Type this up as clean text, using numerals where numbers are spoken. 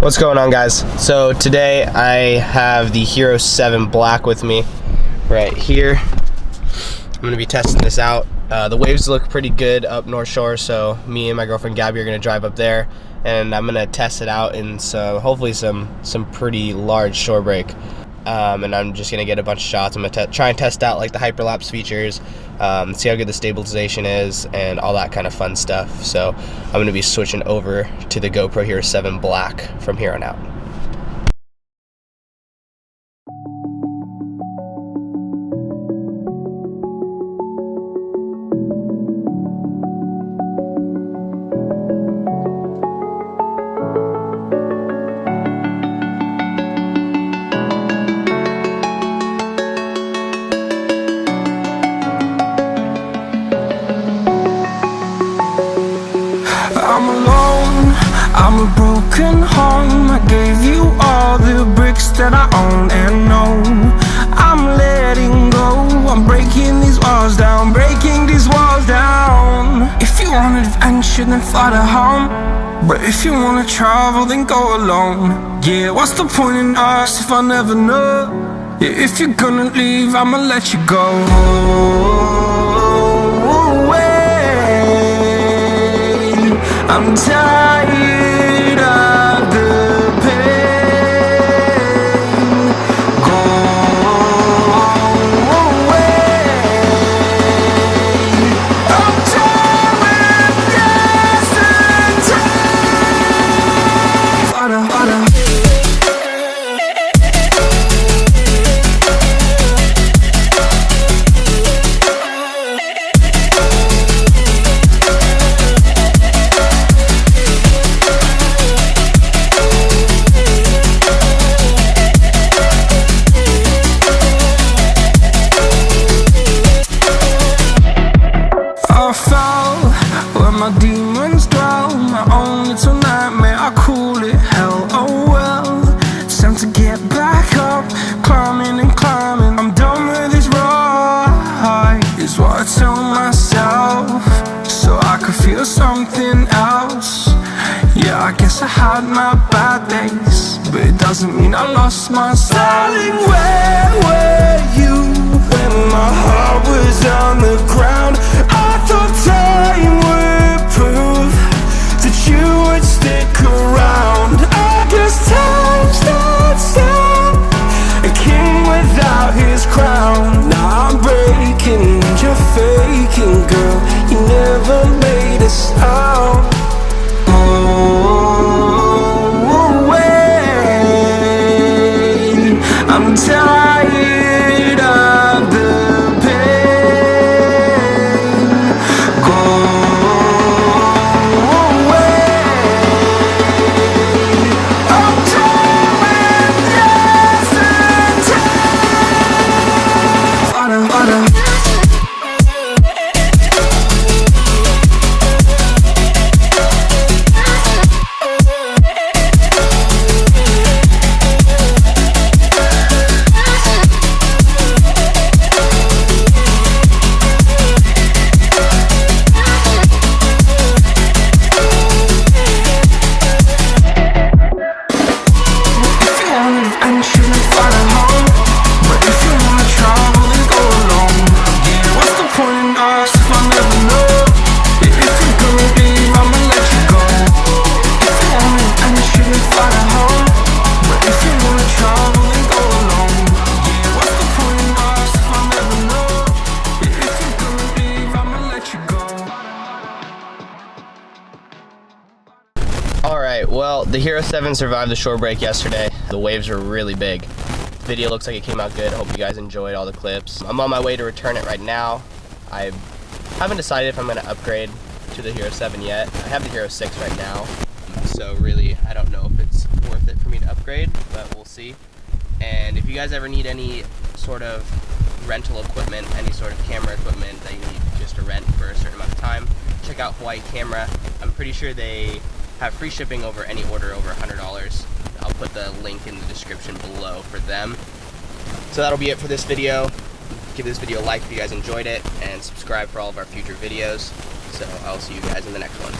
What's going on, guys? So today I have the Hero 7 Black with me right here. I'm gonna be testing this out. The waves look pretty good up North Shore, so me and my girlfriend Gabby are gonna drive up there and I'm gonna test it out in hopefully some pretty large shore break. And I'm just gonna get a bunch of shots. I'm gonna try and test out like the hyperlapse features, see how good the stabilization is, and all that kind of fun stuff. So I'm gonna be switching over to the GoPro Hero 7 Black from here on out. I'm alone, I'm a broken home. I gave you all the bricks that I own and know. I'm letting go, I'm breaking these walls down, breaking these walls down. If you want adventure, then fly to home. But if you wanna travel, then go alone. Yeah, what's the point in us if I never know? Yeah, if you're gonna leave, I'ma let you go. I'm tired of the pain. Go away. I'm done with yesterday. Fada, fada. My demons dwell, my own little nightmare, I call it hell. Oh well, it's time to get back up, climbing and climbing. I'm done with this ride, is what I tell myself, so I could feel something else. Yeah, I guess I had my bad days, but it doesn't mean I lost my style. Darling, where were you when my heart was on the ground? I thought time would prove that you would stick around. I guess time stands still, a king without his crown. Now I'm breaking and you're faking, girl. You never made a sound. Oh, wait, I'm tired of the pain. Go away. I'm done with yesterday. Fada, fada. Alright, well, the Hero 7 survived the shore break yesterday. The waves were really big. The video looks like it came out good. Hope you guys enjoyed all the clips. I'm on my way to return it right now. I haven't decided if I'm going to upgrade to the Hero 7 yet. I have the Hero 6 right now, so really I don't know if it's worth it for me to upgrade, but we'll see. And if you guys ever need any sort of rental equipment, any sort of camera equipment that you need just to rent for a certain amount of time, check out Hawaii Camera. I'm pretty sure they have free shipping over any order over $100. I'll put the link in the description below for them. So that'll be it for this video. Give this video a like if you guys enjoyed it, and subscribe for all of our future videos. So I'll see you guys in the next one.